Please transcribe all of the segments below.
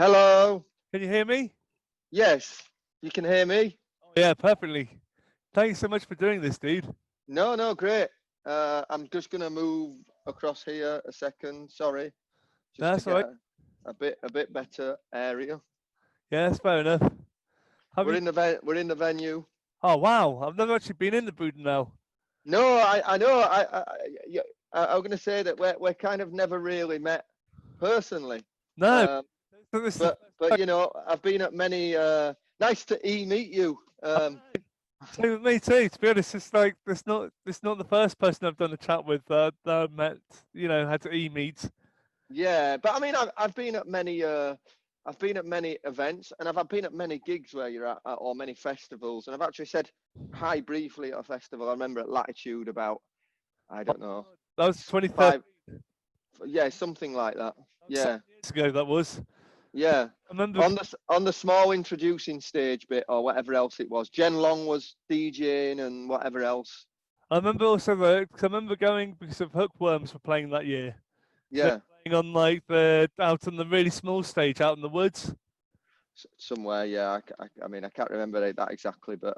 Hello. Can you hear me? Yes, you can hear me. Oh, yeah, perfectly. Thanks so much for doing this, dude. No, no, great. I'm just gonna move across here a second. Sorry, just to That's all get right. a bit better area. Yeah, that's fair enough. Have We're you? in the we're in the venue. Oh, wow. I've never actually been in the Brudenell. No, I know. Yeah, I'm gonna say that we're kind of never really met personally. No. Um, This is the but you know, I've been at many. Nice to meet you. same with me too. To be honest, it's like it's not the first person I've done a chat with that I've met. Had to meet. Yeah, but I mean, I've been at many I've been at many events, and I've been at many gigs where you're at, or many festivals, and I've actually said hi briefly at a festival. I remember at Latitude about, I don't know, That was 2013. five, yeah, something like that. That was Yeah, 7 years ago. That was. yeah. I remember. On the small introducing stage bit or whatever else it was. Jen Long was DJing and whatever else. I remember also though, 'cause I remember going because of Hookworms were playing that year. So they Yeah, were playing on like the out on the really small stage out in the woods. somewhere. Yeah, I mean, I can't remember that exactly, but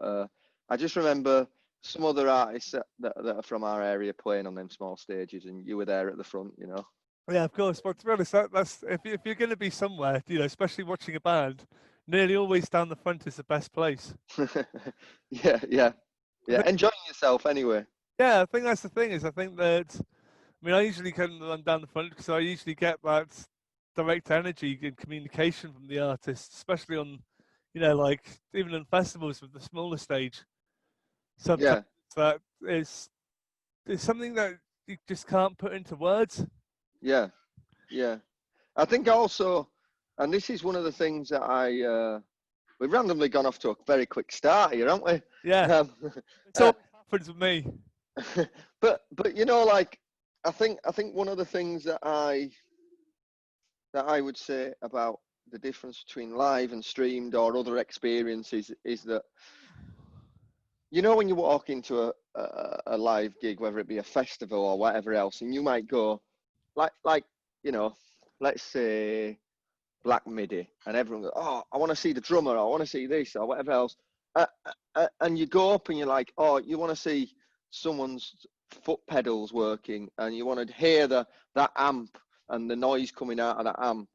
I just remember some other artists that are from our area playing on them small stages, and you were there at the front, you know. Yeah, of course. But to be honest, that's if you're going to be somewhere, especially watching a band, nearly always down the front is the best place. Yeah, yeah, I yeah. think, Enjoying yourself anyway. yeah, I think that's the thing is I think that I usually come run down the front because I usually get that direct energy and communication from the artists, especially on, like even in festivals with the smaller stage. Sometimes Yeah, that is something that you just can't put into words. yeah, yeah. I think also, and this is one of the things that we've randomly gone off to a very quick start here, haven't we? Yeah, it's Uh, always happens with me. but you know, like I think one of the things that I would say about the difference between live and streamed or other experiences is that you know when you walk into a live gig, whether it be a festival or whatever else, and you might go like you know, let's say Black Midi, and everyone goes, oh, I want to see the drummer, or I want to see this, or whatever else. And you go up and you're like, oh, you want to see someone's foot pedals working, and you want to hear that amp and the noise coming out of that amp.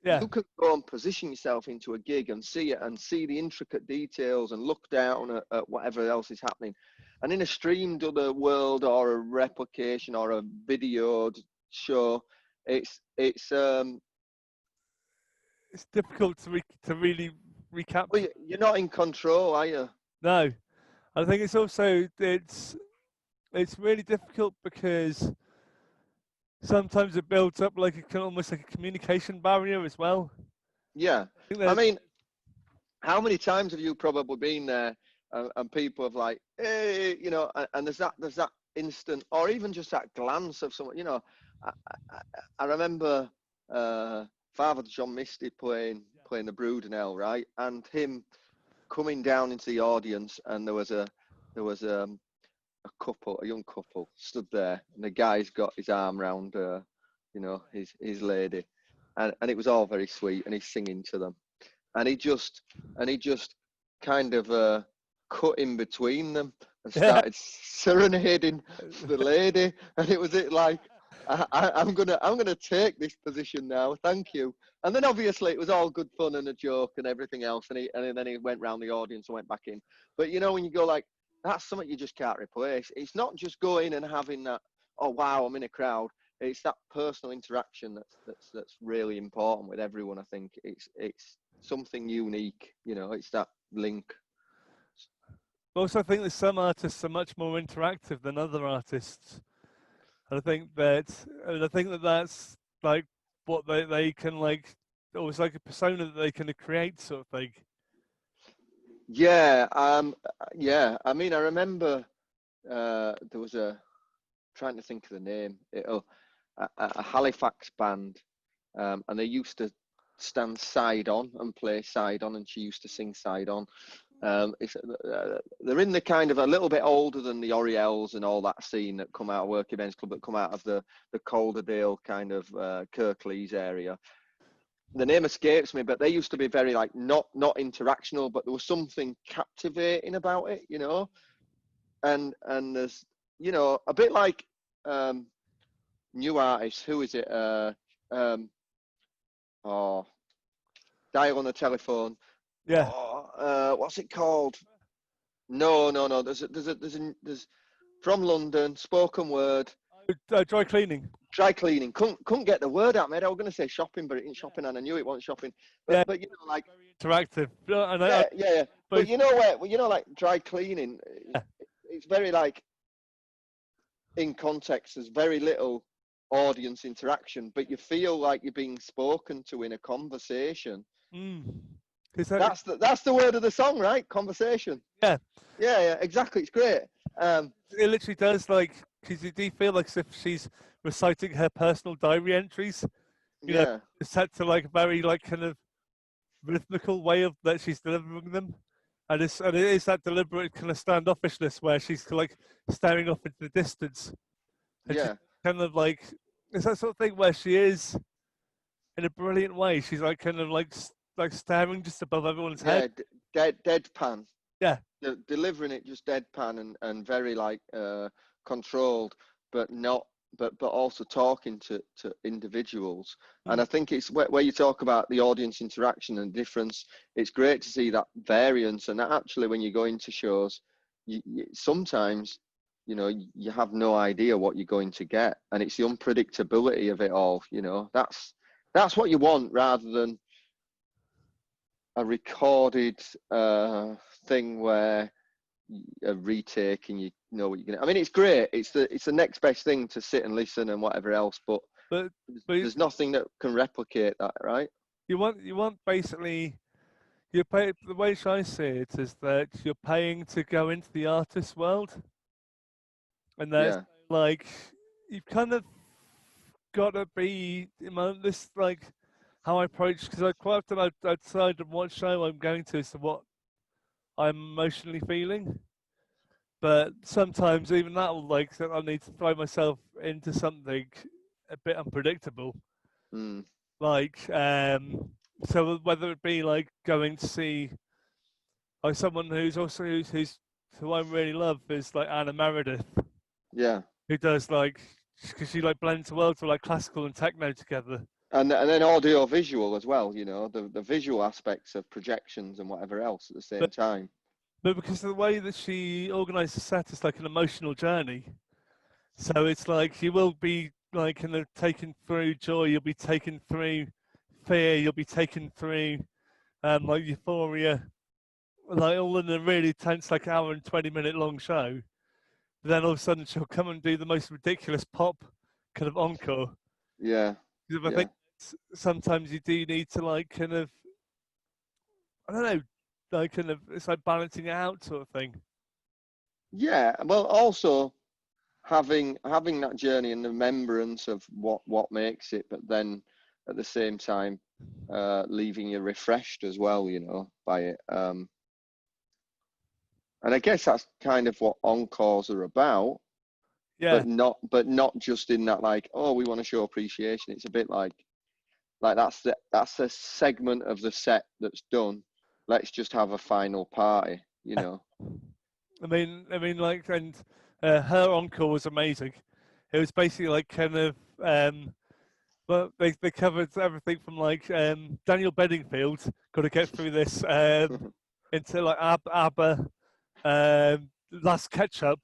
Yeah, You could go and position yourself into a gig and see it and see the intricate details and look down at whatever else is happening. And in a streamed other world or a replication or a videoed show, it's it's difficult to really well, recapture. you're not in control, are you? No, I think it's also it's really difficult because sometimes it builds up like almost like a communication barrier as well. Yeah. I think I that mean, how many times have you probably been there and people have like, hey, you know, and there's that instant or even just that glance of someone, you know. I, I remember Father John Misty playing the Brudenell, right, and him coming down into the audience, and there was a young couple stood there, and the guy's got his arm round his lady, and it was all very sweet, and he's singing to them, and he just kind of cut in between them and yeah, started serenading the lady, and it was like, I'm gonna take this position now, thank you. And then obviously it was all good fun and a joke and everything else, and then he went round the audience and went back in. But you know when you go like, that's something you just can't replace. It's not just going and having that, oh wow, I'm in a crowd. It's that personal interaction that's really important with everyone. I think it's something unique. You know, it's that link. but also I think that some artists are much more interactive than other artists. And I think that that's like what they can like almost like a persona that they can create sort of thing. Yeah, yeah. I mean, I remember there was trying to think of the name. A Halifax band, and they used to stand side on and play side on, and she used to sing side on. They're in the kind of a little bit older than the Oriels and all that scene that come out of Working Men's Club, that come out of the Calderdale kind of Kirklees area. the name escapes me, but they used to be very like not interactional, but there was something captivating about it, you know. And there's, you know, a bit like new artists. Who is it? Um, oh, dial on the telephone. Yeah. Oh, what's it called? No. There's from London, spoken word, Dry cleaning. dry cleaning. Couldn't get the word out, mate. I was gonna say shopping, but it ain't shopping, and I knew it wasn't shopping. Yeah. But you know, like Interactive. yeah. But Both, you know where, well, you know, like dry cleaning, yeah. it's very like in context. There's very little audience interaction, but you feel like you're being spoken to in a conversation. That's the word of the song, right? Conversation. Yeah. Yeah, exactly. It's great. It literally does, like, because you do feel like as if she's reciting her personal diary entries. You know, Yeah, it's set to like a very like kind of rhythmical way of that she's delivering them, and it is that deliberate kind of standoffishness where she's like staring off into the distance, and she's yeah, kind of like it's that sort of thing where she is in a brilliant way. She's like kind of like staring just above everyone's head. deadpan. Yeah, Delivering it just deadpan and very like controlled, but not but also talking to individuals. And I think it's where you talk about the audience interaction and difference. It's great to see that variance, and that actually when you go into shows, you sometimes, you know, you have no idea what you're going to get, and it's the unpredictability of it all. You know, that's what you want rather than a recorded thing where a retake and you know what you're gonna. I mean, it's great. It's the next best thing to sit and listen and whatever else. But but there's nothing that can replicate that, right? you want basically you pay. The way I see it is that you're paying to go into the artist's world, and that's Yeah, like you've kind of got to be, you know, this like how I approach, because I quite often I decide on what show I'm going to as to what I'm emotionally feeling, but sometimes even that will like I need to throw myself into something a bit unpredictable, mm, like so whether it be like going to see like someone who's also who I really love is like Anna Meredith, yeah. who does like because she like blends the worlds of like classical and techno together. And then audio visual as well. You know, the visual aspects of projections and whatever else at the same But time. but because of the way that she organised the set, it's like an emotional journey. So it's like you will be like kind of taken through joy, you'll be taken through fear, you'll be taken through like euphoria, like all in a really tense like hour and 20-minute long show. But then all of a sudden she'll come and do the most ridiculous pop kind of encore. Yeah, Because I yeah, think sometimes you do need to like kind of I don't know, like kind of it's like balancing it out sort of thing. yeah. Well, also having that journey and the remembrance of what makes it, but then at the same time leaving you refreshed as well, you know, by it. And I guess that's kind of what encores are about, Yeah. but not just in that like, oh, we want to show appreciation. It's a bit like that's the segment of the set that's done. Let's just have a final party, you know. Like, and her encore was amazing. It was basically like kind of, well, they covered everything from like Daniel Bedingfield, got to get through this, into like ABBA, Last Ketchup,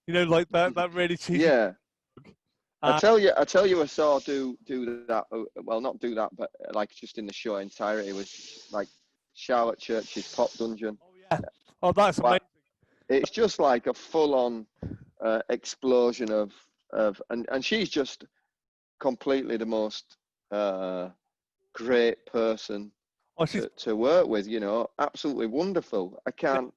you know, like that really cheesy. Yeah. Uh, I tell you, I saw do that. Well, not do that, but like just in the show entirety was like Charlotte Church's Pop Dungeon. oh yeah, oh that's Wow, amazing. it's just like a full on explosion and she's just completely the most great person Oh, she's to work with. You know, absolutely wonderful. I can't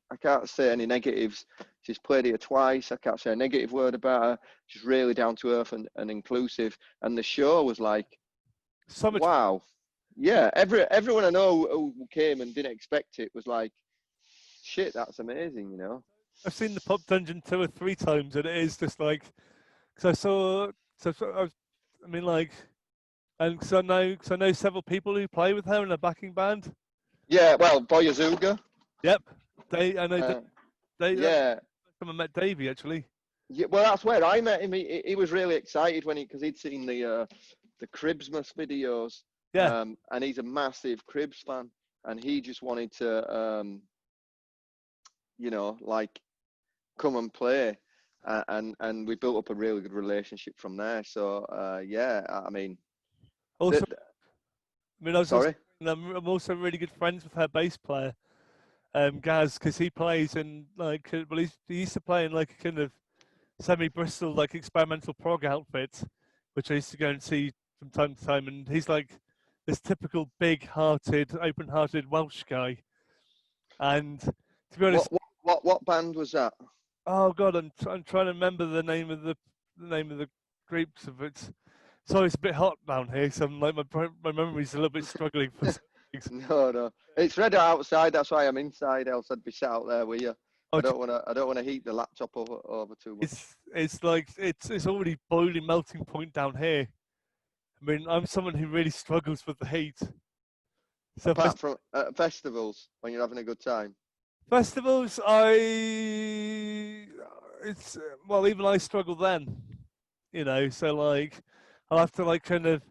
say any negatives. She's played here twice. I can't say a negative word about her. She's really down to earth and inclusive. And the show was like, so much. wow, yeah. Everyone I know who came and didn't expect it was like, shit, that's amazing. You know. I've seen the Pop Dungeon 2 or 3 times, and it is just like because I saw. So I mean, like And cause I know several people who play with her in a backing band. Yeah, well, Boyazuga. Yep. I know that's Yeah. when I met Davey actually. Yeah, well, that's where I met him. He was really excited because he'd seen the Cribsmas videos, Yeah. and he's a massive Cribs fan, and he just wanted to, like come and play, and we built up a really good relationship from there. So yeah, I mean, Also, I mean, I was also, sorry. I'm also really good friends with her bass player, Gaz, because he plays in like, well, he used to play in like a kind of semi-Bristol like experimental prog outfit, which I used to go and see from time to time, and he's like this typical big-hearted, open-hearted Welsh guy. And to be honest, What band was that? oh god, I'm trying to remember the name of the name of the groups of it. Sorry, it's a bit hot down here, so I'm like my memory's a little bit struggling for some things. No, it's red outside. That's why I'm inside. Else I'd be sat out there with you. Oh, I don't want to heat the laptop over too much. it's like it's already boiling melting point down here. I mean, I'm someone who really struggles with the heat. So if I, Apart from festivals when you're having a good time. festivals, it's well, even I struggle then. You know, so like I'll have to like kind of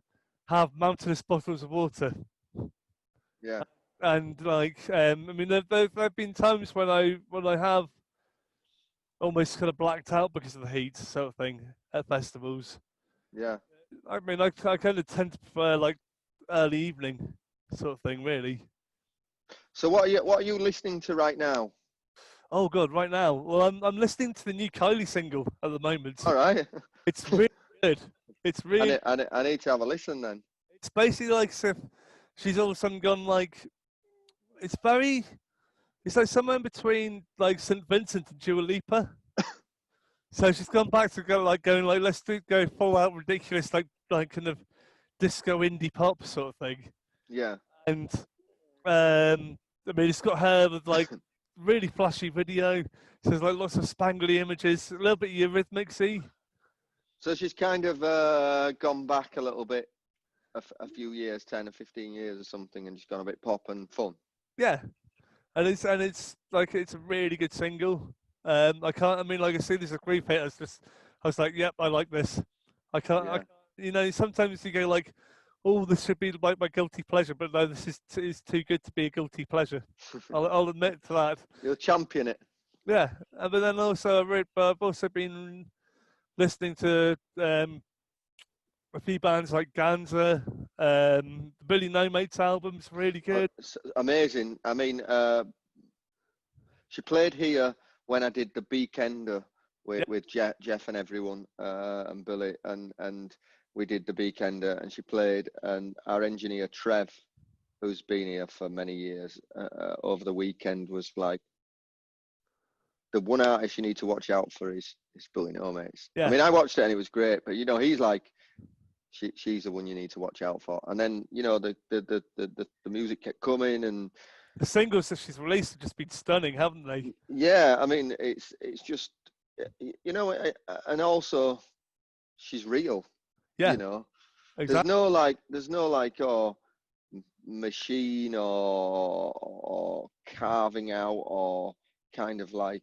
have mountainous bottles of water, Yeah, and like I mean, there've been times when I have almost kind of blacked out because of the heat, sort of thing, at festivals. yeah. I mean, I kind of tend to prefer like early evening sort of thing, really. So what are you listening to right now? Oh god, right now, well, I'm listening to the new Kylie single at the moment. All right. It's really good. It's really, I need to have a listen then. it's basically like as if she's all of a sudden gone like, it's very, it's like somewhere in between like St. Vincent and Dua Lipa. So she's gone back to going like go full out ridiculous like kind of disco indie pop sort of thing. Yeah. And I mean it's got her with like really flashy video. So there's like lots of spangly images, a little bit Eurythmicsy. So she's kind of gone back a little bit, a few years, 10 or 15 years or something, and just gone a bit pop and fun. Yeah. And it's like it's a really good single. I can't. I mean, like I see this as a grief hit. I was like, yep, I like this. I Yeah. you know, sometimes you go like, oh, this should be like my guilty pleasure, but no, is too good to be a guilty pleasure. I'll admit to that. You'll champion it. Yeah, but then also I've also been listening to a few bands like Ganza, the Billy No Mates album's really good. It's amazing. I mean, she played here when I did the Beekender with Jeff and everyone, and Billy, and we did the Beekender, and she played, and our engineer Trev, who's been here for many years, over the weekend was like, the one artist you need to watch out for is Billy No Mates. Yeah. I mean, I watched it and it was great, but he's like, she's the one you need to watch out for. And then the music kept coming, and the singles that she's released have just been stunning, haven't they? yeah, I mean, it's just and also she's real. Yeah, There's exactly. no like machine or carving out or kind of like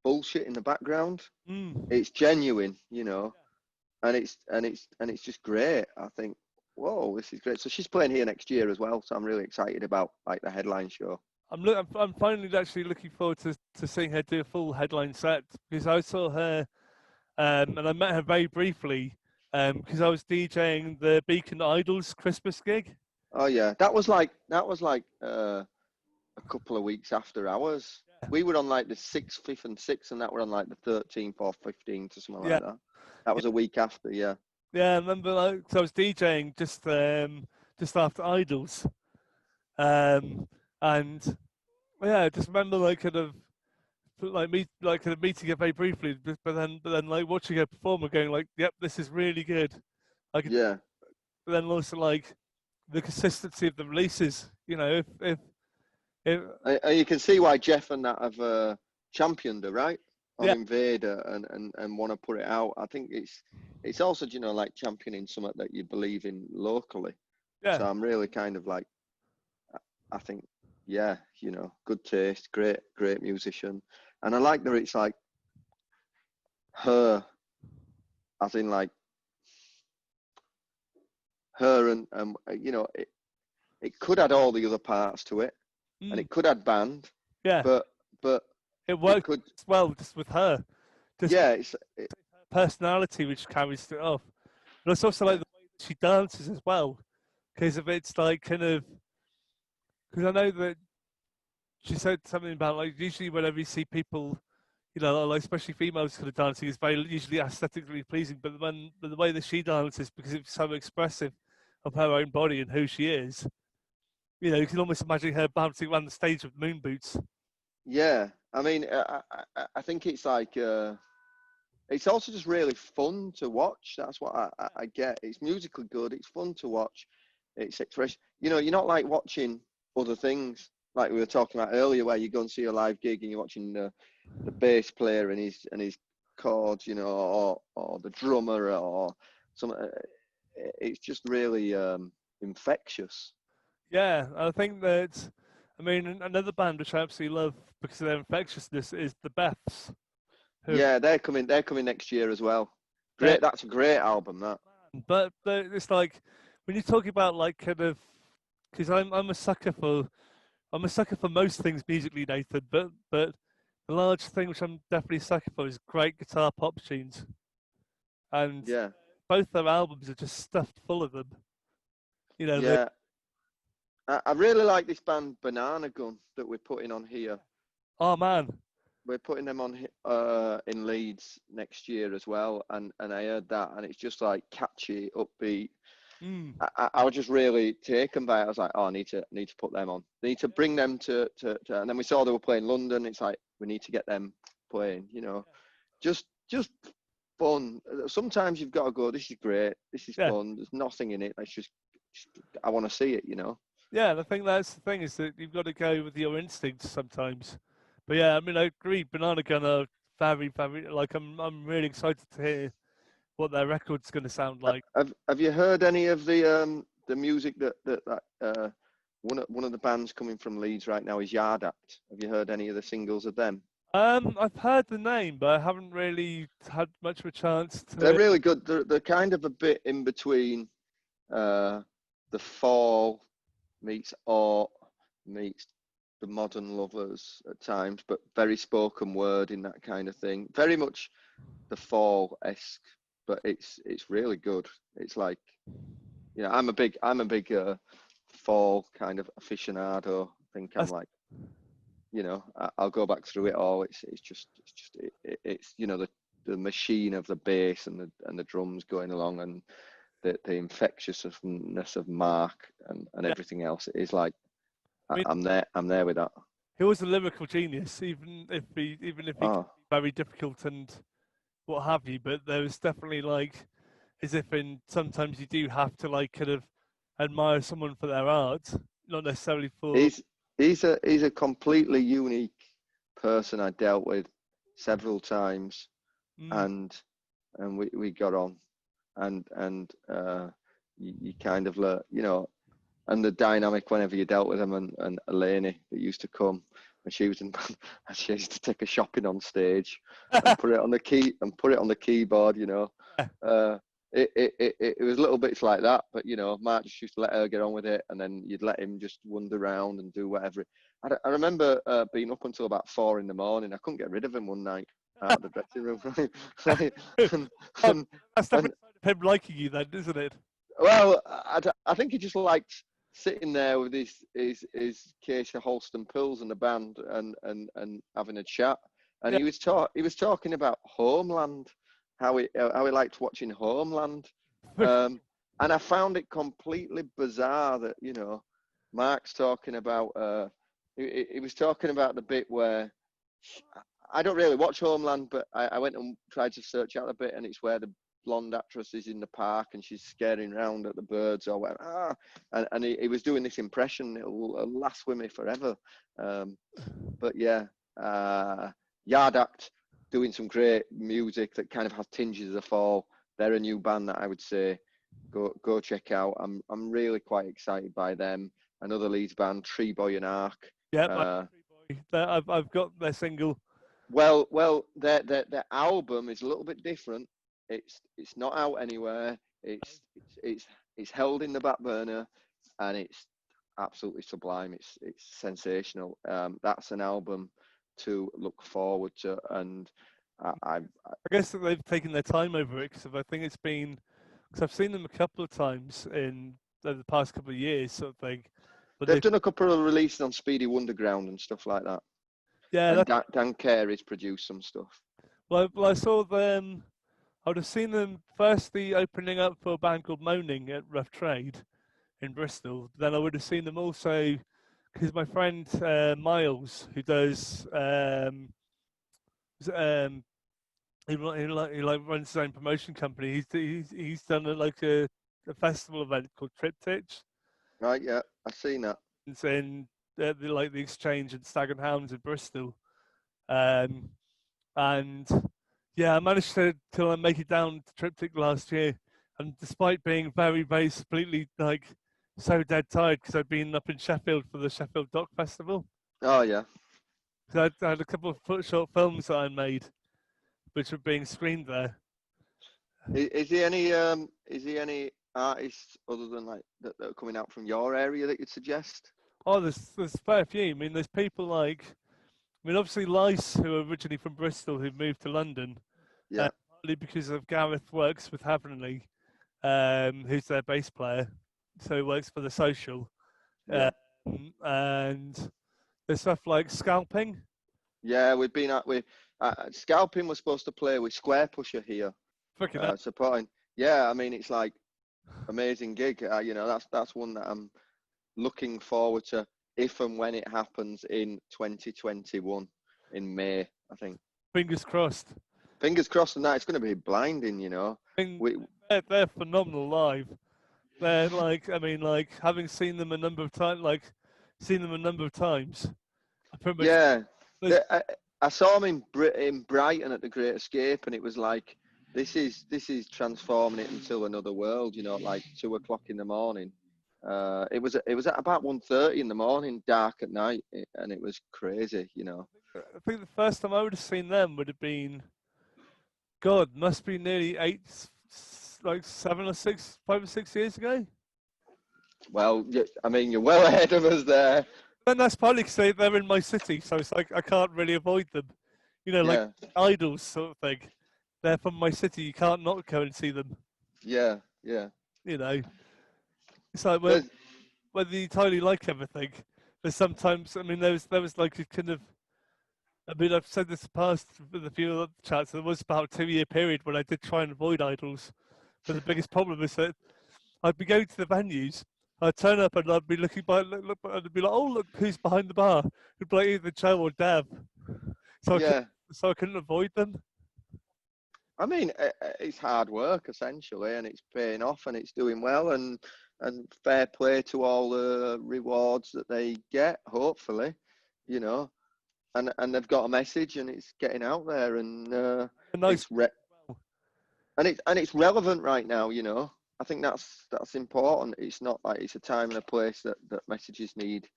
bullshit in the background. It's genuine, and it's just great. I think, whoa, this is great. So she's playing here next year as well. So I'm really excited about like the headline show. I'm finally actually looking forward to seeing her do a full headline set because I saw her and I met her very briefly because I was DJing the Beacon Idols Christmas gig. Oh yeah, that was like a couple of weeks after ours. Yeah. We were on like the 6th, 5th, and 6th, and that were on like the 13th or 15th or something like that. That was a week after, yeah. Yeah, I remember. Like, so I was DJing just after Idols, and yeah, I just remember like kind of meeting her very briefly, but then like watching her perform and going like, yep, this is really good. Like, yeah. But then also like the consistency of the releases. If you can see why Jeff and that have championed her, right? on Yeah, Invader and want to put it out. I think it's also, you know, like championing something that you believe in locally. yeah. So I'm really kind of like, I think, yeah, you know, good taste, great musician, and I like that it's like her, as in like her and you know, it could add all the other parts to it, and Mm, it could add band, yeah. but but It it works could, well just with her, just yeah, personality which carries it off. And it's also like yeah, the way that she dances as well, because if it's like kind of, because I know that she said something about like usually whenever you see people, you know, like especially females kind of dancing is very usually aesthetically pleasing, but the way that she dances because it's so expressive of her own body and who she is, you know, you can almost imagine her bouncing around the stage with moon boots. yeah. I mean, I think it's like. It's also just really fun to watch. That's what I get. It's musically good. It's fun to watch. It's express. You know, you're not like watching other things like we were talking about earlier, where you go and see a live gig and you're watching the bass player and his chords, you know, or the drummer or some. It's just really infectious. Yeah, I think that. I mean, another band which I absolutely love because of their infectiousness is the Beths. Who, Yeah, they're coming. They're coming next year as well. they're Great. That's a great album. That. but it's like when you're talking about like kind of because I'm a sucker for most things musically, Nathan. But the large thing which I'm definitely a sucker for is great guitar pop tunes, and Yeah. both their albums are just stuffed full of them. You know, Yeah. I really like this band Banana Gun that we're putting on here. oh man, We're putting them on in Leeds next year as well, and I heard that, and it's just like catchy, upbeat. mm, I was just really taken by it. I was like, oh, I need to put them on. I need to bring them to, and then we saw they were playing London. It's like we need to get them playing. You know, just fun. Sometimes you've got to go. This is great. This is yeah. fun. There's nothing in it. Let's just I want to see it. You know. Yeah, and I think that's the thing is that you've got to go with your instincts sometimes. But yeah, I mean, I agree. Banana Gun are very like I'm really excited to hear what their record's going to sound like. Have you heard any of the music that one of the bands coming from Leeds right now is Yard Act? Have you heard any of the singles of them? I've heard the name, but I haven't really had much of a chance They're to. really good. They're kind of a bit in between uh, the Fall meets art meets the modern lovers at times, but very spoken word in that kind of thing. Very much the Fall esque, but it's really good. It's like, you know, I'm a big Fall kind of aficionado. I think I'm like, you know, I'll go back through it all. It's you know, the machine of the bass and the drums going along, and the infectiousness of Mark and Yeah, everything else. It is like I mean, I'm there with that. he was a lyrical genius, even if he could Oh be very difficult and what have you. But there was definitely like as if in sometimes you do have to like kind of admire someone for their art, not necessarily for. he's he's a completely unique person. I dealt with several times, Mm, and we got on, and you kind of learn, you know, and the dynamic whenever you dealt with him and Eleni that used to come when she was in band, and she used to take her shopping on stage and put it on the keyboard, you know. Uh, it was little bits like that, but you know, Mark just used to let her get on with it, and then you'd let him just wander around and do whatever. I remember being up until about 4 in the morning. I couldn't get rid of him one night out of the dressing room, and, oh, and, that's and definitely a sign of him liking you, then, isn't it? well, I think he just liked sitting there with his case of Holston Pills and the band and having a chat. And Yeah, he was talking about Homeland, how he liked watching Homeland, um, and I found it completely bizarre that, you know, Mark's talking about he was talking about the bit where I don't really watch Homeland, but I went and tried to search out a bit, and it's where the blonde actress is in the park and she's scaring around at the birds or whatever. And he was doing this impression. It'll last with me forever. But yeah, Yard Act, doing some great music that kind of has tinges of the fall. They're a new band that I would say go check out. I'm really quite excited by them. Another Leeds band, Tree Boy and Ark. Yeah, I've got their single. Well, their album is a little bit different. It's not out anywhere. It's held in the back burner, and it's absolutely sublime. It's sensational. That's an album to look forward to, and I guess that they've taken their time over it because I think it's been because I've seen them a couple of times in the past couple of years, sort of thing. But they've done a couple of releases on Speedy Wonderground and stuff like that. Yeah, and Dan Carey's produced some stuff. Well, I saw them. I would have seen them firstly opening up for a band called Moaning at Rough Trade in Bristol. Then I would have seen them also because my friend Miles, who does he runs his own promotion company. He's done like a festival event called Triptych. Right, yeah, I've seen that. It's in the Exchange and Stag and Hounds in Bristol, and yeah, I managed to make it down to Triptych last year, and despite being very completely like so dead tired because I'd been up in Sheffield for the Sheffield Doc Festival. Oh yeah. So I had a couple of short films that I made, which were being screened there. Is there any artists other than like that are coming out from your area that you'd suggest? Oh, there's fair few. I mean, there's people like, I mean, obviously Lice, who are originally from Bristol, who moved to London. Yeah. Partly because of Gareth works with Havenley, who's their bass player, so he works for the Social. Yeah. And there's stuff like Scalping. Yeah, we've been at Scalping was supposed to play with Square Pusher here. Supporting. Yeah, I mean it's like amazing gig. That's one that I'm looking forward to if and when it happens in 2021 in May, I think. Fingers crossed. Fingers crossed on that. It's going to be blinding, you know. They're phenomenal live. They're like, I mean, like having seen them a number of times, Yeah, I saw them in Brighton at the Great Escape, and it was like, this is transforming it into another world, you know, like 2 o'clock in the morning. It was at about 1:30 in the morning, dark at night, and it was crazy, you know. I think the first time I would have seen them would have been, God, must be nearly 5 or 6 years ago. Well, I mean, you're well ahead of us there. And that's partly because they're in my city, so it's like I can't really avoid them. You know, like idols sort of thing. They're from my city. You can't not go and see them. Yeah, yeah. You know, it's like whether you totally like everything. There's sometimes, I mean, there was like a kind of, I mean, I've said this in the past with a few other chats. There was about a 2-year period when I did try and avoid idols, but the biggest problem is that I'd be going to the venues. I'd turn up and I'd be looking and I'd be like, "Oh, look, who's behind the bar?" It'd be like either Joe or Dev. So I couldn't avoid them. I mean, it's hard work essentially, and it's paying off, and it's doing well, and fair play to all the rewards that they get. Hopefully, you know, and they've got a message, and it's getting out there, and it's relevant right now. You know, I think that's important. It's not like it's a time and a place that messages need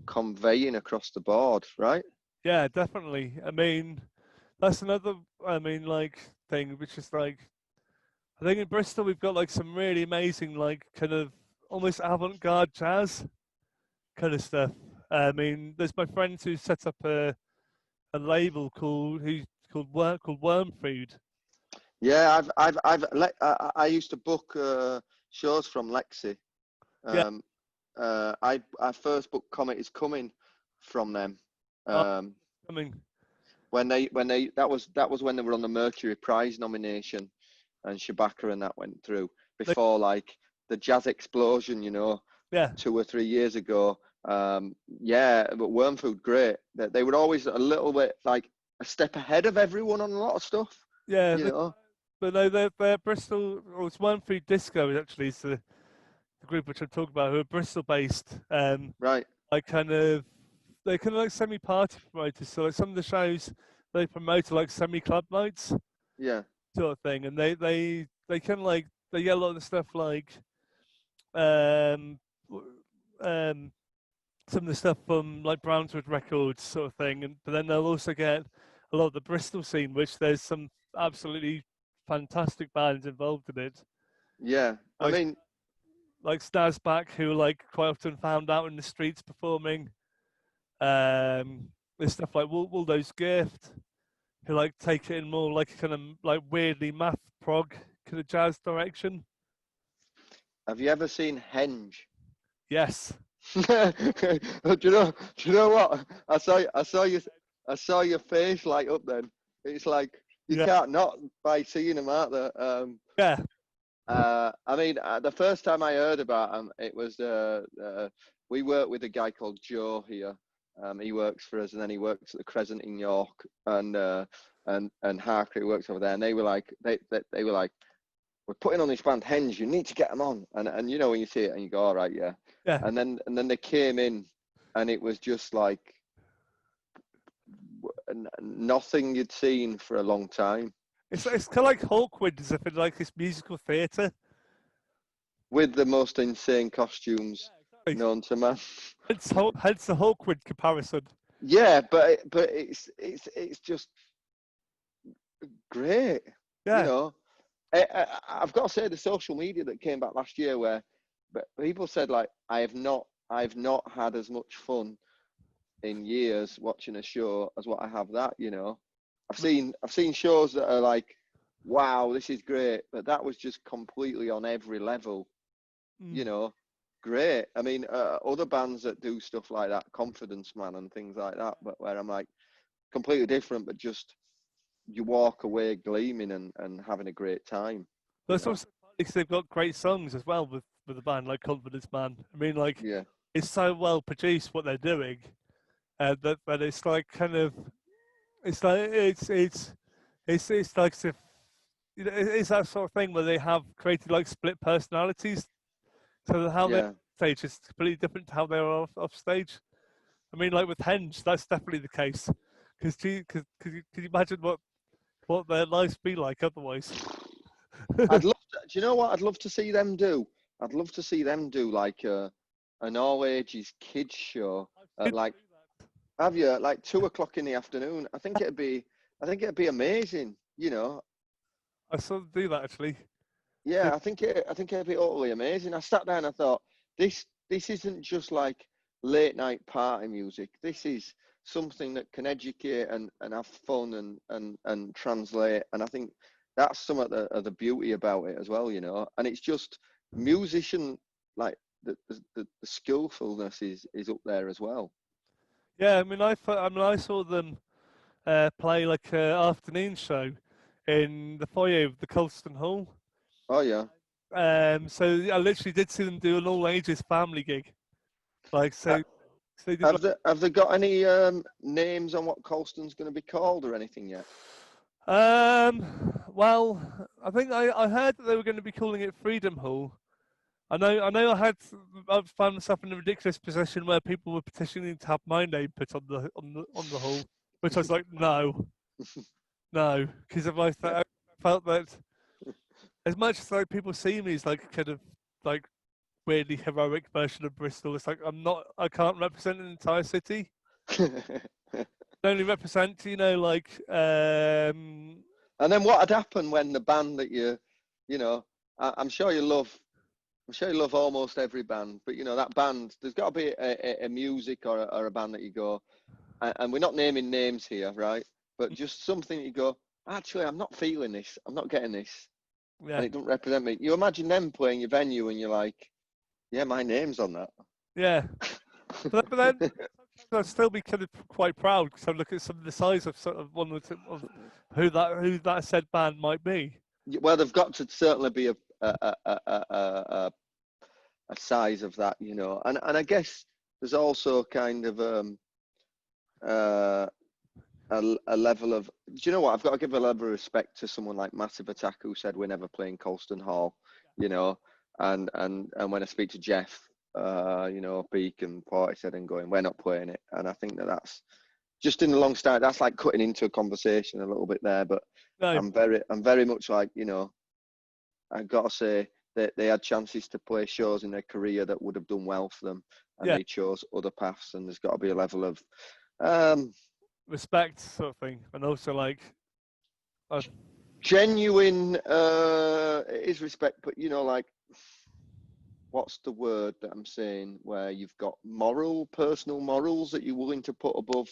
conveying across the board, right? Yeah, definitely. I mean, that's another, thing, which is like, I think in Bristol we've got like some really amazing, like kind of almost avant-garde jazz kind of stuff. I mean, there's my friend who set up a label called Worm Food. Yeah, I used to book shows from Lexi. I first booked Comet Is Coming from them. When that was when they were on the Mercury Prize nomination, and Shabaka and that went through before like the jazz explosion, you know. 2 or 3 years ago. But Worm Food, great. They were always a little bit like a step ahead of everyone on a lot of stuff. Yeah, you know. But no, they're Bristol. Or it's Worm Food Disco actually. It's the group which I'm talking about, who are Bristol based. Right. They're kind of like semi-party promoters. So like some of the shows they promote like semi-club nights Yeah. sort of thing, and they kind of like they get a lot of the stuff like um um some of the stuff from like Brownswood Records sort of thing, and but then they'll also get a lot of the Bristol scene, which there's some absolutely fantastic bands involved in it. Yeah. I Like mean, like Snazback, who like quite often found out in the streets performing. There's stuff like Waldo's Gift, who like take it in more like a kind of like weirdly math prog kind of jazz direction. have you ever seen Henge? Yes. Do you know what? I saw your face light up then. It's like you Yeah. can't not by seeing them out there. Yeah. I mean, the first time I heard about them, it was we work with a guy called Joe here. He works for us, and then he works at the Crescent in York, and Harker who works over there. And they were like, they were like, we're putting on this band Henge. You need to get them on. And you know when you see it, and you go, all right, yeah. Yeah. And then they came in, and it was just like nothing you'd seen for a long time. It's kind of like Hawkwind, as if in like this musical theatre. With the most insane costumes Exactly. known to man. Hence the Hawkwind comparison. Yeah, but it's just great. Yeah. You know, I've got to say the social media that came back last year, where people said like I've not had as much fun in years watching a show as what I have that. You know, I've seen shows that are like, wow, this is great, but that was just completely on every level. You know, great. I mean, other bands that do stuff like that, Confidence Man and things like that, but where I'm like completely different, but just you walk away gleaming and having a great time. But it's also because they've got great songs as well with the band like Confidence Man. I mean, like Yeah, it's so well produced what they're doing, that it's like kind of it's like it's like as if you know it's that sort of thing where they have created like split personalities, so that how they're yeah. on stage is completely different to how they are off stage. I mean, like with Henge, that's definitely the case. Because could you imagine what their lives be like otherwise? I'd love to, do you know what I'd love to see them do? I'd love to see them do like an all ages kids show at like, have you, like 2 o'clock in the afternoon? I think it'd be amazing, you know. I sort of do that actually. Yeah, I think it'd be utterly amazing. I sat there and I thought, this isn't just like late night party music. This is something that can educate and have fun and translate. And I think that's some of the beauty about it as well, you know. And it's just musician, like the skillfulness is up there as well. Yeah, I mean, I saw them play like an afternoon show in the foyer of the Colston Hall. Oh yeah. So I literally did see them do an all ages family gig. Like Uh, so they did like, have they got any names on what Colston's going to be called or anything yet? well, I think I heard that they were going to be calling it Freedom Hall. I found myself in a ridiculous position where people were petitioning to have my name put on the hall, which I was like, no, because if I felt that as much as like people see me as like kind of like weirdly heroic version of Bristol, it's like I can't represent an entire city. I only represent, like And then what had happened when the band that you know, I'm sure you love. I'm sure you love almost every band, but you know that band. There's got to be a music or a band that you go, and we're not naming names here, right? But just something that you go. Actually, I'm not feeling this. I'm not getting this, yeah, and it doesn't represent me. You imagine them playing your venue, and you're like, yeah, my name's on that. yeah. But then I'd still be kind of quite proud because I look at some of the size of sort of of who that said band might be. Well, they've got to certainly be a size of that, you know, and I guess there's also kind of uh, a level of. Do you know what? I've got to give a level of respect to someone like Massive Attack who said we're never playing Colston Hall, you know, and when I speak to Jeff, you know, Beak and Porty said and going, we're not playing it, and I think that's just in the long start, that's like cutting into a conversation a little bit there. But No, I'm very much like, you know, I gotta say that they had chances to play shows in their career that would have done well for them, and yeah, they chose other paths. And there's got to be a level of um, respect sort of thing, and also like, uh, genuine. It is respect, but you know, like, what's the word that I'm saying? Where you've got personal morals that you're willing to put above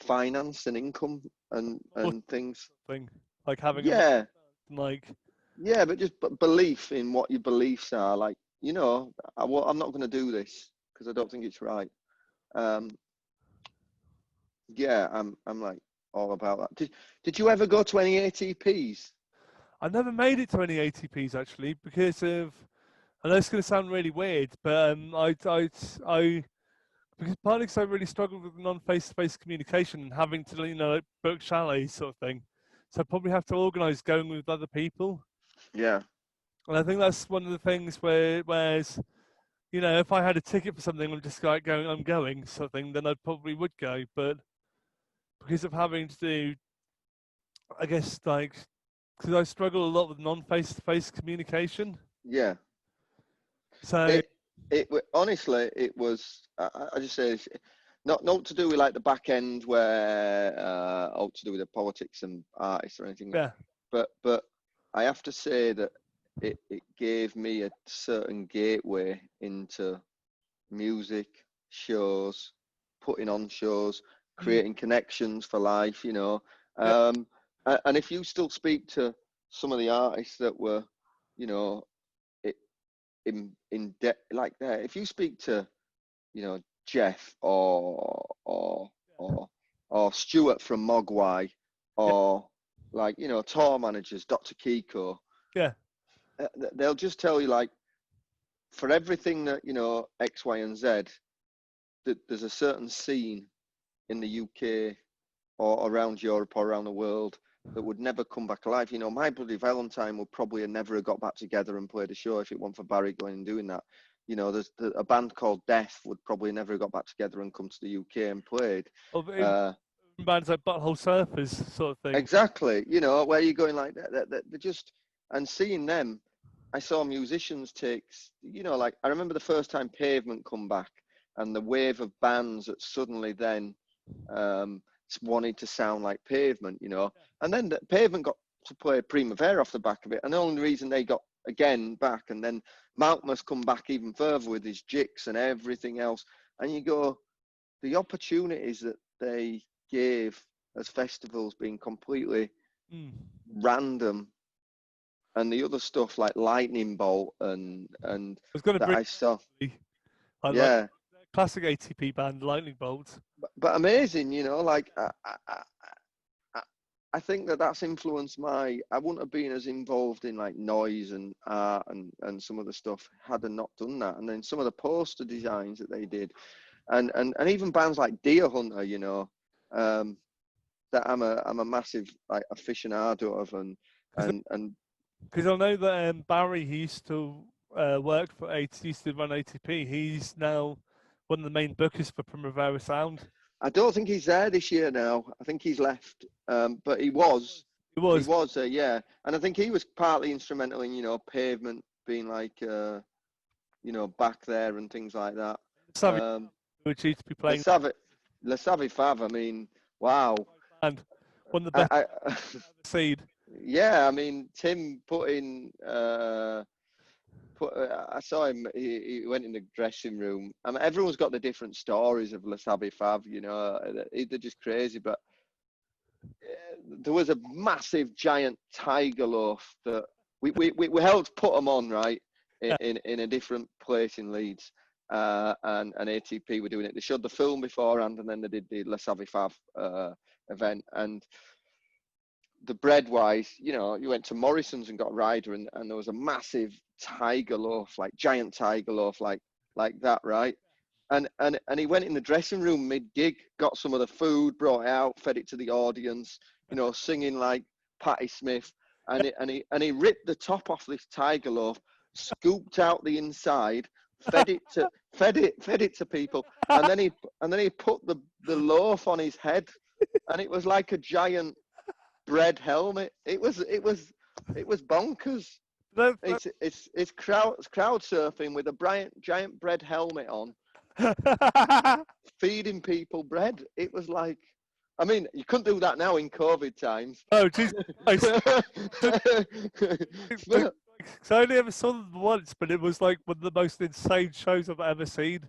finance and income and things. thing, like having a Yeah, like, yeah, but just belief in what your beliefs are. Like, you know, I'm not going to do this because I don't think it's right. Um, yeah, I'm like all about that. Did you ever go to any ATPs? I never made it to any ATPs actually because of. I know it's going to sound really weird, but I because partly because I really struggled with non-face-to-face communication and having to, you know, like book chalets sort of thing. So I probably have to organise going with other people. Yeah, And I think that's one of the things whereas, you know, if I had a ticket for something, I'm just like going, I'm going sort of thing, then I probably would go. But because of having to do, I guess, like, because I struggle a lot with non-face-to-face communication. yeah. So, It honestly, it was. I just say, not to do with like the back end where all to do with the politics and artists or anything, yeah, but I have to say that it gave me a certain gateway into music, shows, putting on shows, mm, creating connections for life, you know. yeah, And if you still speak to some of the artists that were, you know, in depth like that, if you speak to, you know, Jeff or Stuart from Mogwai, yeah, or like, you know, tour managers, Dr. Kiko, yeah, they'll just tell you like, for everything that, you know, X, Y, and Z, that there's a certain scene in the UK or around Europe or around the world that would never come back alive. You know, My Bloody Valentine would probably have never got back together and played a show if it weren't for Barry going and doing that. You know, a band called Death would probably never have got back together and come to the UK and played. of even Uh, bands like Butthole Surfers sort of thing. exactly. You know, where you're going like that, they're just, and seeing them, I saw musicians take, you know, like I remember the first time Pavement come back and the wave of bands that suddenly then um, wanted to sound like Pavement, you know. And then the Pavement got to play Primavera off the back of it. And the only reason they got again back, and then Malcolm come back even further with his jigs and everything else. And you go, the opportunities that they gave as festivals being completely Mm. random, and the other stuff like Lightning Bolt and I was going to that bring, I saw, I like yeah, classic ATP band Lightning Bolt. but amazing, you know, like I think that that's influenced I wouldn't have been as involved in like noise and art and some of the stuff had I not done that. And then some of the poster designs that they did, and even bands like Deer Hunter, you know, that I'm a massive like aficionado of, and Because I know that Barry, he used to work for he used to run ATP. He's now one of the main bookers for Primavera Sound. I don't think he's there this year now. I think he's left, but He he was was, yeah, and I think he was partly instrumental in, you know, Pavement being like, you know, back there and things like that. Savage, who achieved to be Le playing Savage, Le Savage Fav, I mean, wow. band, one of the best I seed. yeah, I mean, Tim put in, I saw him, he went in the dressing room. I mean, everyone's got the different stories of Le Savage Fav, you know, they're just crazy, but there was a massive giant tiger loaf that we helped put them on, right, Yeah, in a different place in Leeds, and ATP were doing it. They showed the film beforehand, and then they did the La Savy Fav event. And the bread wise, you know, you went to Morrison's and got a rider, and there was a massive tiger loaf, like giant tiger loaf, like that, right? And he went in the dressing room mid gig, got some of the food, brought it out, fed it to the audience, you know, singing like Patti Smith, and he ripped the top off this tiger loaf, scooped out the inside, fed it to people, and then he put the loaf on his head, and it was like a giant bread helmet. It was bonkers. It's crowd surfing with a giant bread helmet on, feeding people bread. It was like, I mean, you couldn't do that now in COVID times. Oh, Jesus Christ. So I only ever saw them once, but it was like one of the most insane shows I've ever seen.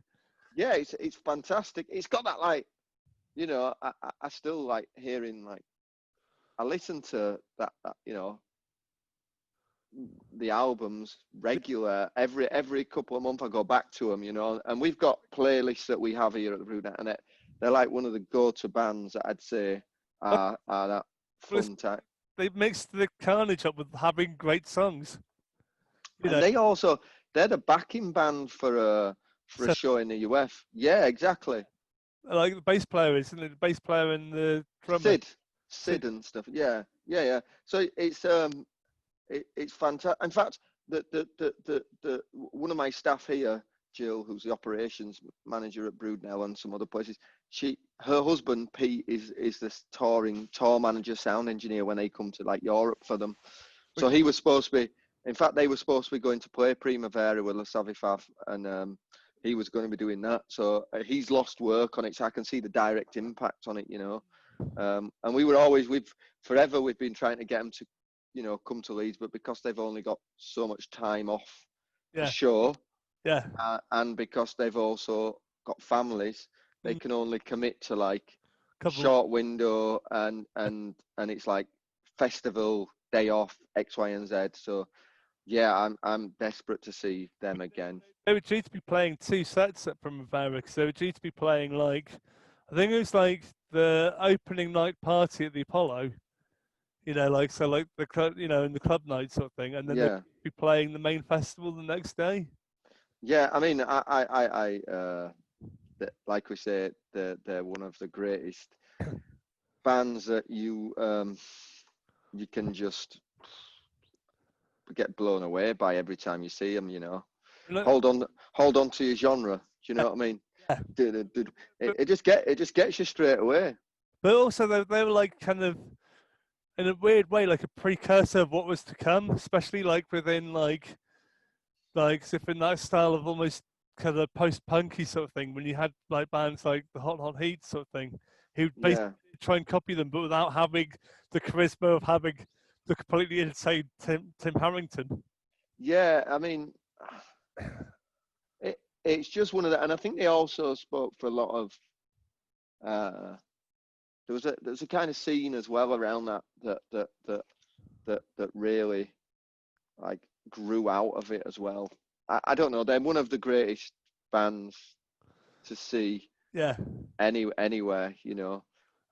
Yeah, it's fantastic. It's got that, like, you know, I still like hearing, like, I listen to that you know, the albums regular every couple of months. I go back to them, you know, and we've got playlists that we have here at the Brudenell, and they're like one of the go-to bands that I'd say are that fun time. They mixed the carnage up with having great songs. And they're the backing band for a show in the UF. Yeah, exactly. Like the bass player, isn't it? The bass player and the drummer. Sid and stuff. Yeah. So it's fantastic. In fact, the one of my staff here, Jill, who's the operations manager at Brudenell and some other places, her husband Pete is this tour manager, sound engineer when they come to like Europe for them. So he was supposed to be. In fact, they were supposed to be going to play Primavera with La Savifaf, and he was going to be doing that. So he's lost work on it, so I can see the direct impact on it, you know. And we've been trying to get them to, you know, come to Leeds, but because they've only got so much time off the show, and because they've also got families, they can only commit to like short window, and it's like festival, day off, X, Y, and Z. So yeah, I'm desperate to see them again. They were due to be playing 2 sets at Primavera, because they were due to be playing, like, I think it was like the opening night party at the Apollo, you know, like, so like the club, you know, in the club night sort of thing, and then they'd be playing the main festival the next day. Yeah, I mean, like we say, they're one of the greatest bands that you can just get blown away by every time you see them, you know. Hold on to your genre. Do you know what I mean? It just gets you straight away. But also they were like kind of, in a weird way, like a precursor of what was to come, especially like within like if in that style of almost kind of post-punky sort of thing, when you had like bands like the Hot Hot Heat sort of thing, who basically try and copy them, but without having the charisma of having the completely insane Tim Harrington. Yeah, I mean, it's just one of the, and I think they also spoke for a lot of. There's a kind of scene as well around that really like grew out of it as well. I don't know. They're one of the greatest bands to see. Yeah. Anywhere, you know,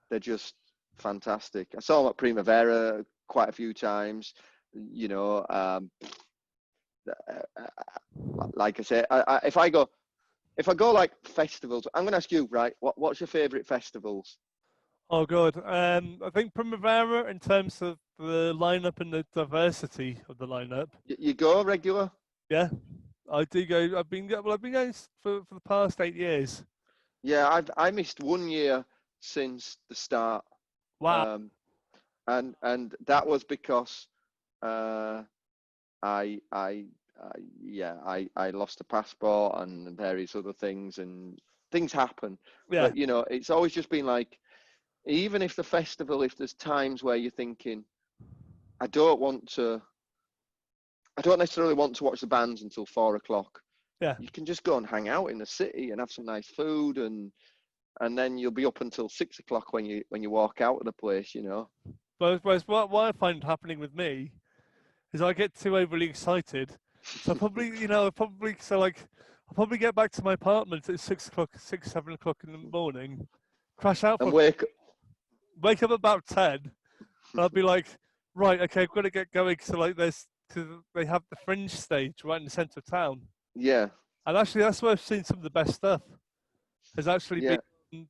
they're just fantastic. I saw them at Primavera quite a few times. You know, like I say, if I go like festivals, I'm going to ask you, right? What's your favourite festivals? Oh God, I think Primavera, in terms of the lineup and the diversity of the lineup. You go regular? Yeah, I do go. I've been going for the past 8 years. Yeah, I missed 1 year since the start. Wow. And that was because I lost a passport and various other things, and things happen. Yeah. But you know, it's always just been like, even if the festival, if there's times where you're thinking, I don't necessarily want to watch the bands until 4 o'clock. Yeah. You can just go and hang out in the city and have some nice food, and then you'll be up until 6 o'clock when you walk out of the place, you know. But what I find happening with me is I get too overly excited. So I'll probably get back to my apartment at 6, 7 o'clock in the morning, crash out and wake up about 10, and I'll be like, right, okay, I've got to get going. So like they have the Fringe stage right in the centre of town. Yeah. And actually, that's where I've seen some of the best stuff. Has actually been,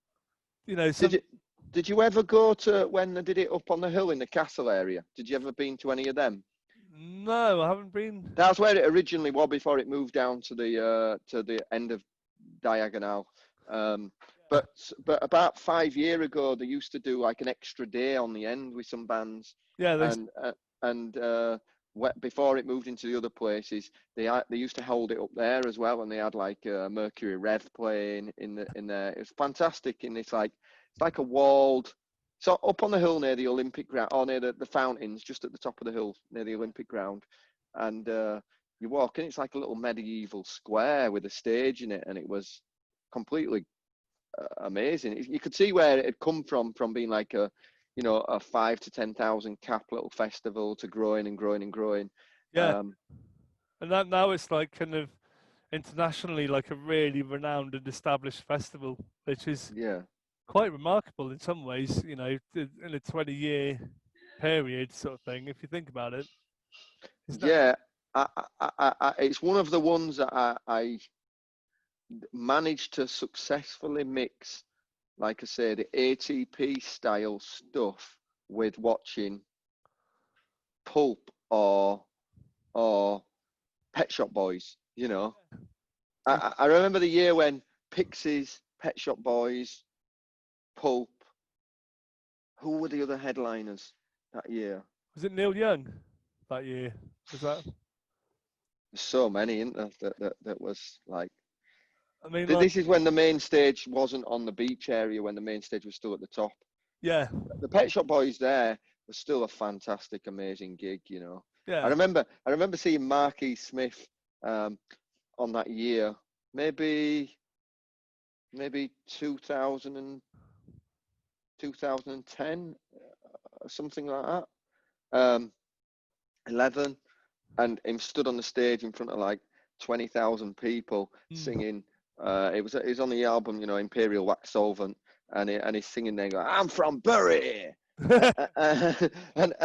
you know. Did you ever go to when they did it up on the hill in the castle area? Did you ever been to any of them? No, I haven't been. That's where it originally was before it moved down to the end of Diagonal. Um, but about 5 years ago, they used to do like an extra day on the end with some bands, Yeah, they. and before it moved into the other places, they used to hold it up there as well, and they had like Mercury Rev playing in there. It's fantastic, and it's like a walled. So up on the hill near the Olympic ground, or near the fountains, just at the top of the hill near the Olympic ground, and you walk in. It's like a little medieval square with a stage in it, and it was completely amazing. You could see where it had come from being like a 5 to 10,000 cap little festival to growing and growing and growing. Yeah, and that now it's like kind of internationally like a really renowned and established festival, which is Yeah, quite remarkable in some ways. You know, in a 20-year period, sort of thing. If you think about it, isn't that? yeah. It's one of the ones that I managed to successfully mix, like I say, the ATP style stuff with watching Pulp or Pet Shop Boys. I remember the year when Pixies, Pet Shop Boys, Pulp. Who were the other headliners that year? Was it Neil Young that year? Was that? There's so many, isn't there? That was like. I mean, like, This is when the main stage wasn't on the beach area. When the main stage was still at the top. yeah, The Pet Shop Boys there was still a fantastic, amazing gig. I yeah. remember. I remember seeing Marky Smith on that year. Maybe 2010, something like that. 11, and him stood on the stage in front of like 20,000 people singing. It was on the album, Imperial Wax Solvent, and he's singing there, going, "I'm from Bury," and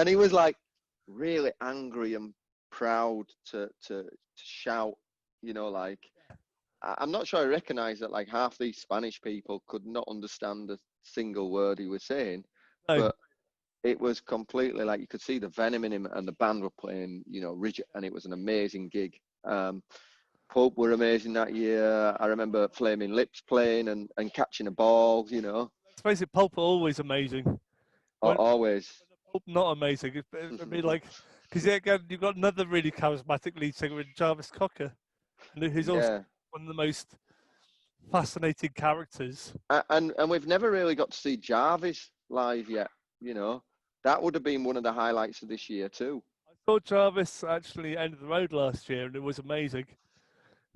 he was like really angry and proud to shout, like. I'm not sure I recognised that like half these Spanish people could not understand a single word he was saying, No, but it was completely like you could see the venom in him, and the band were playing, rigid, and it was an amazing gig. Pulp were amazing that year. I remember Flaming Lips playing and catching a ball. let's face it, Pulp are always amazing. When Always. Pulp not amazing, I mean, like, because again, you've got another really charismatic lead singer in Jarvis Cocker, who's also Yeah, one of the most fascinating characters. and we've never really got to see Jarvis live yet. That would have been one of the highlights of this year too. I saw Jarvis actually End of the Road last year, and it was amazing.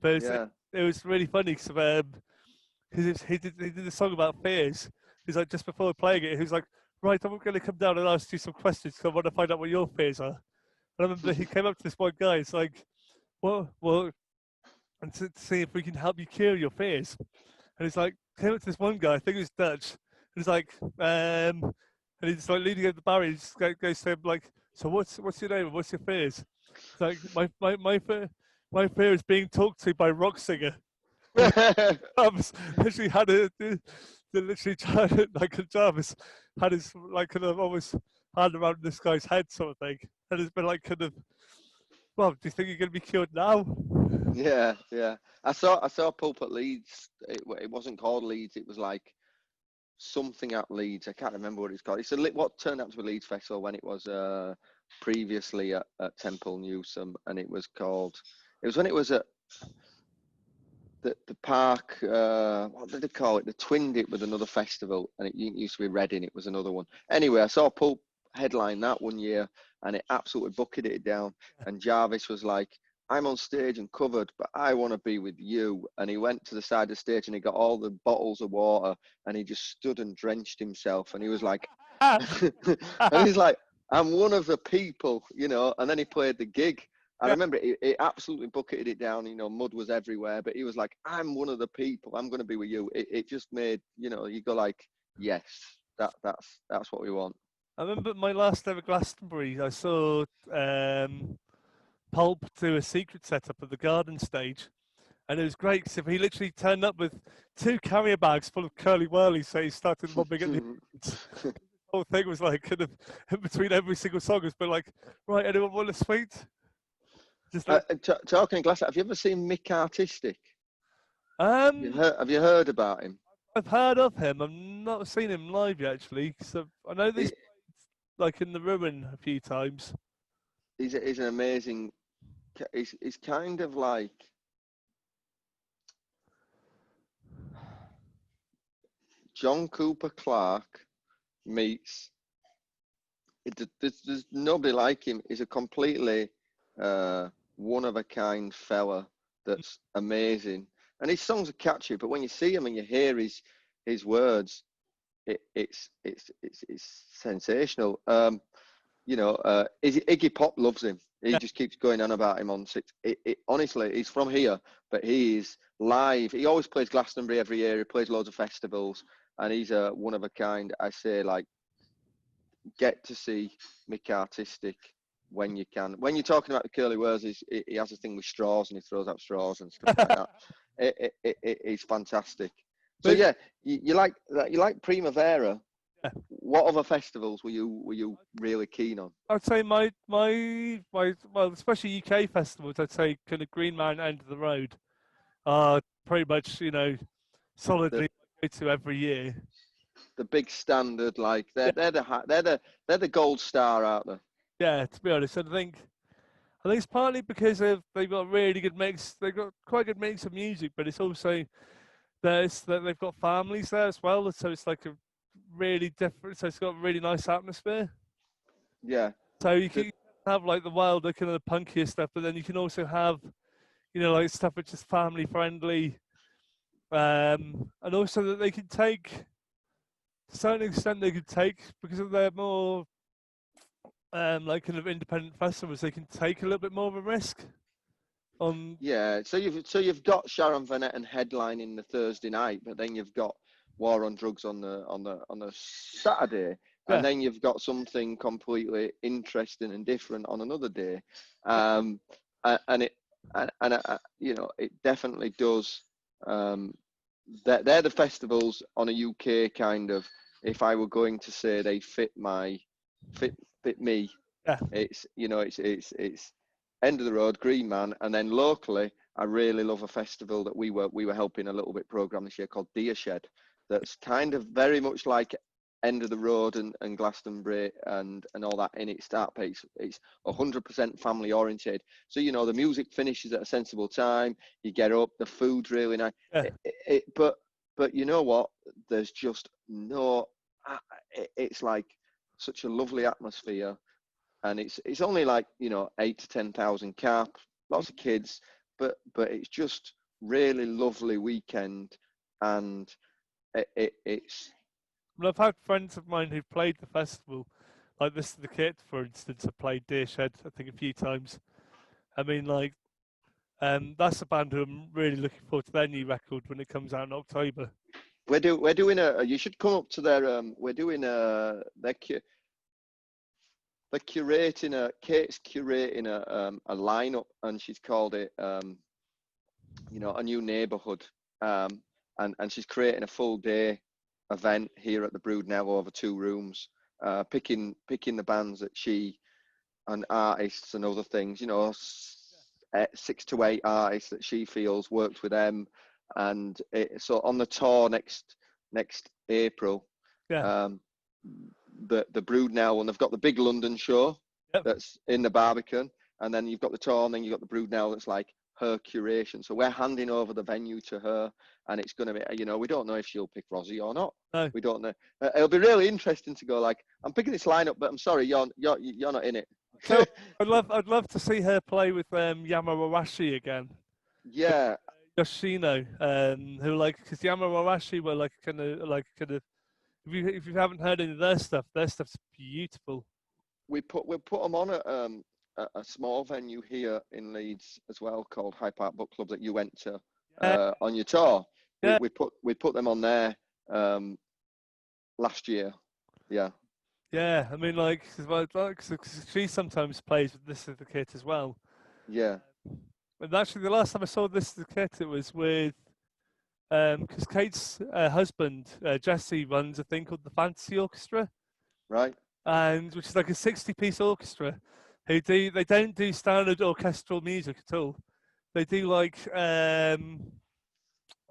But Yeah. it was really funny because he did a song about fears. He's like, just before playing it, he was like, right, I'm going to come down and ask you some questions because I want to find out what your fears are. And I remember he came up to this one guy. It's like, well, and to see if we can help you cure your fears. And he's like, came up to this one guy, I think he was Dutch. And he's like, and he's like leaning over the barrier. He just goes to him like, so what's your name? What's your fears? It's like my fear is being talked to by a rock singer. And Jarvis literally had literally like Jarvis had his like kind of almost hand around this guy's head sort of thing, and it's been like kind of, well, do you think you're going to be cured now? Yeah, yeah. I saw Pulp at Leeds. It wasn't called Leeds. It was like something at Leeds. I can't remember what it's called. It's what turned out to be Leeds Festival when it was previously at Temple Newsome, and it was called. It was when it was at the park. What did they call it? They twinned it with another festival, and it used to be Reading. It was another one. Anyway, I saw Pulp headline that one year, and it absolutely bucketed it down. And Jarvis was like, "I'm on stage and covered, but I want to be with you." And he went to the side of the stage and he got all the bottles of water, and he just stood and drenched himself. And he was like, and he's like, "I'm one of the people," And then he played the gig. I Yeah, remember it absolutely bucketed it down. Mud was everywhere, but he was like, "I'm one of the people. I'm going to be with you." It just made, you go like, "Yes, that's what we want." I remember my last ever Glastonbury. I saw Pulp do a secret setup at the Garden stage, and it was great because he literally turned up with two carrier bags full of curly whirlies, so he started mobbing at the end. whole thing was like kind of in between every single song, it's been like, right, anyone want a sweet? Just like, Talking of Glass, have you ever seen Mick Artistic? um, Have you heard about him? I've heard of him. I've not seen him live yet, actually. So I know He, these like in the Ruin a few times. he's an amazing. He's kind of like John Cooper Clarke meets. There's nobody like him. He's a completely one of a kind fella that's amazing, and his songs are catchy. But when you see him and you hear his words, it's sensational. Iggy Pop loves him. He Yeah. just keeps going on about him on six. Honestly, he's from here, but he's live. He always plays Glastonbury every year. He plays loads of festivals, and he's a one of a kind. I say, like, get to see Mick Artistic when you can. When you're talking about the curly whirls, he has a thing with straws and he throws out straws and stuff like that. It's fantastic. So But yeah, you like Primavera. yeah, What other festivals were you really keen on? I'd say my well, especially UK festivals, I'd say kind of Green Man, End of the Road are pretty much The solidly go to every year. the big standard, like Yeah, they're the gold star, aren't they? yeah. To be honest, I think it's partly because they've got a really good mix. They've got quite a good mix of music, but it's also that they've got families there as well. So it's like a really different. So it's got a really nice atmosphere. Yeah. So you The, can have like the wilder kind of the punkier stuff, but then you can also have like stuff which is family friendly, and also that they can take to a certain extent they can take because of their more like kind of independent festivals. They can take a little bit more of a risk on. Yeah, so you've got Sharon Van Etten headlining the Thursday night, but then you've got War on Drugs on the Saturday, and Yeah, then you've got something completely interesting and different on another day, um, and it definitely does. Um, they're the festivals on a UK kind of. If I were going to say they fit fit me, yeah, it's end of the road, Green Man, and then locally, I really love a festival that we were helping a little bit program this year called Deer Shed. That's kind of very much like end of the road and Glastonbury and all that in its start pace. It's 100% family oriented. So the music finishes at a sensible time. You get up, the food's really nice. yeah. But you know what? There's just no. It's like such a lovely atmosphere, and it's only like 8 to 10,000 cap, lots of kids, but it's just really lovely weekend, and it's Well, I've had friends of mine who've played the festival, like this is the Kit, for instance. Have played Deer Shed, I think, a few times. I mean, like, that's a band who I'm really looking forward to their new record when it comes out in October. we're doing a. You should come up to their. We're doing a. They're curating a. Kate's curating a lineup, and she's called it a new neighborhood, and she's creating a full day event here at the Brudenell over 2 rooms, picking the bands that she and artists and other things, 6 to 8 artists that she feels worked with them, and so on the tour next April, Yeah, um, the Brudenell, and they've got the big London show yep. that's in the Barbican, and then you've got the tour, and then you've got the Brudenell that's like her curation. So we're handing over the venue to her, and it's going to be, we don't know if she'll pick Rosie or not. No, We don't know. It'll be really interesting to go like, I'm picking this lineup, but I'm sorry, you're not in it. so I'd love to see her play with Yamarashi again. Yeah, Yoshino, who because Yamarashi were like kind of. If you haven't heard any of their stuff's beautiful. we'll put them on at a small venue here in Leeds as well called High Park Book Club that you went to Yeah, on your tour. yeah, We put them on there last year. Yeah. yeah. I mean, cause she sometimes plays with This Is the Kit as well. Yeah. And actually, the last time I saw This Is the Kit, it was with because Kate's husband Jesse runs a thing called the Fantasy Orchestra, Right. and which is like a 60-piece orchestra. They don't do standard orchestral music at all. They do like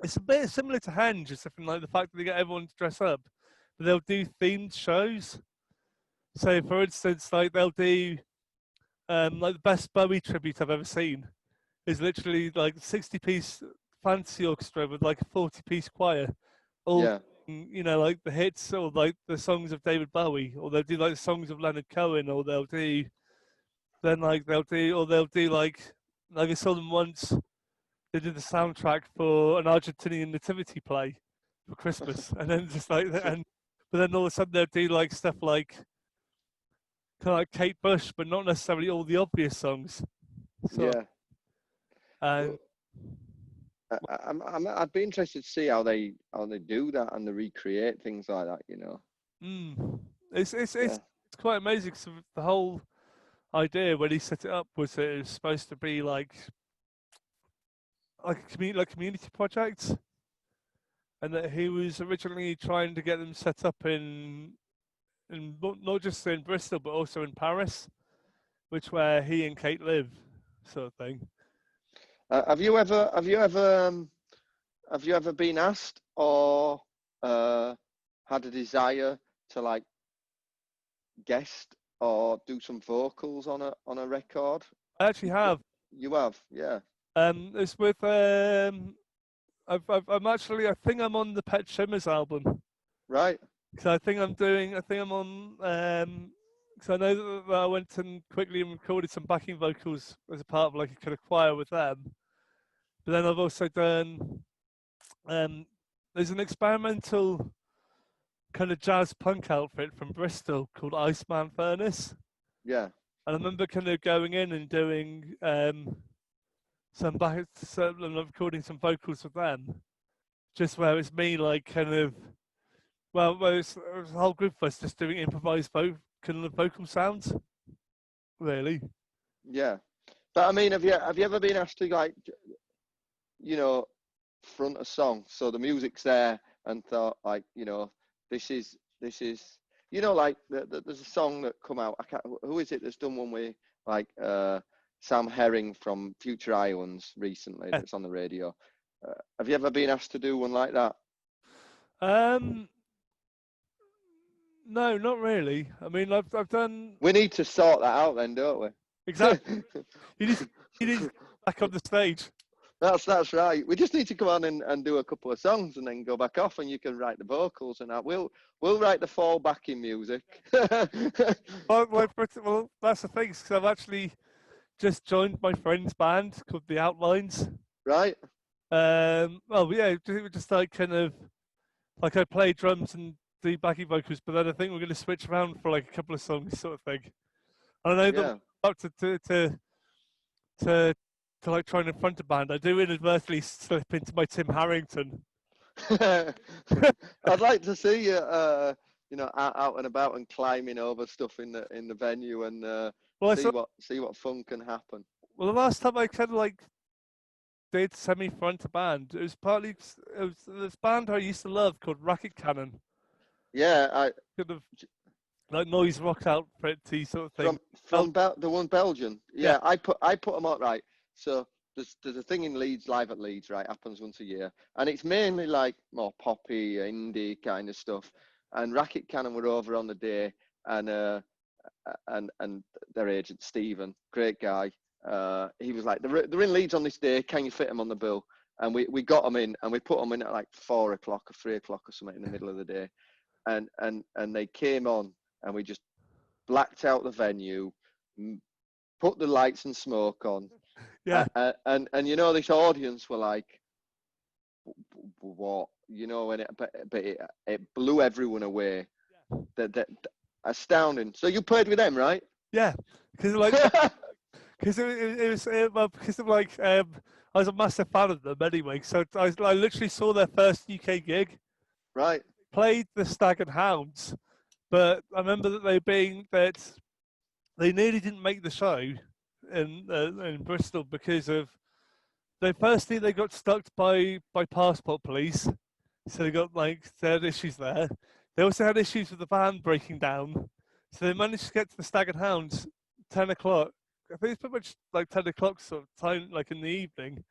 it's a bit similar to Henge, or something like the fact that they get everyone to dress up, but they'll do themed shows. So, for instance, like they'll do like the best Bowie tribute I've ever seen is literally like a 60-piece fantasy orchestra with like a 40-piece choir, all Yeah. you know, like the hits or like the songs of David Bowie, or they'll do like the songs of Leonard Cohen, or they'll do like I saw them once. They did the soundtrack for an Argentinian nativity play for Christmas, and then just like and but then all of a sudden they'll do like stuff like kind of like Kate Bush, but not necessarily all the obvious songs. So Yeah. and I'd be interested to see how they do that and they recreate things like that. it's Yeah. quite amazing. So the whole idea when he set it up was that it was supposed to be like community projects, and that he was originally trying to get them set up in not just in Bristol but also in Paris, which where he and Kate live, sort of thing. Have you ever been asked or had a desire to like guest or do some vocals on a record? I actually have. You have, yeah. It's with I'm actually I think I'm on the Pet Shimmers album. Right. So I think I'm on because I know that I went and quickly recorded some backing vocals as a part of like a kind of choir with them. But then I've also done there's an experimental kind of jazz punk outfit from Bristol called Iceman Furnace. Yeah. And I remember kind of going in and doing recording some vocals with them, just where it's me like kind of it was a whole group of us just doing improvised kind of vocal sounds, really. Yeah. But I mean, have you ever been asked to like, you know, front a song? So the music's there and thought like, this is, like there's a song that come out. I can't, who is it that's done one with like Sam Herring from Future Islands recently that's on the radio? Have you ever been asked to do one like that? No, not really. I mean, I've done. We need to sort that out then, don't we? Exactly. you need to get back on the stage. That's right. We just need to come on and do a couple of songs and then go back off, and you can write the vocals and that. We'll write the fall backing music. Well, that's the thing, because I've actually just joined my friend's band called The Outlines. Right. Well, yeah, just like kind of like I play drums and do backing vocals, but then I think we're going to switch around for like a couple of songs, sort of thing. And I know that up to like trying to front a band, I do inadvertently slip into my Tim Harrington. I'd like to see you, out and about and climbing over stuff in the venue and see what fun can happen. Well, the last time I kind of like did semi-front a band, it was this band I used to love called Racket Cannon. Yeah, kind of like noise rock outfit sort of thing. From the one Belgian. Yeah, I put them out right. So there's a thing in Leeds, live at Leeds, right? Happens once a year, and it's mainly like more poppy, indie kind of stuff. And Racket Cannon were over on the day, and their agent Stephen, great guy. He was like, they're in Leeds on this day. Can you fit them on the bill? And we got them in, and we put them in at like 4 o'clock or 3 o'clock or something in the middle of the day. And they came on, and we just blacked out the venue, put the lights and smoke on. Yeah. And this audience were like, what? And it blew everyone away. Yeah. That astounding. So you played with them, right? Yeah, because I was a massive fan of them anyway. So I literally saw their first UK gig. Right. Played the Stag and Hounds, but I remember that they nearly didn't make the show in Bristol because of they got stuck by passport police, so they got like they had issues there. They also had issues with the van breaking down, so they managed to get to the Stag and Hounds 10 o'clock. I think it's pretty much like 10 o'clock sort of time, like in the evening,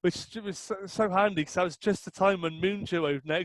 which was so handy because that was just the time when Moon Duo next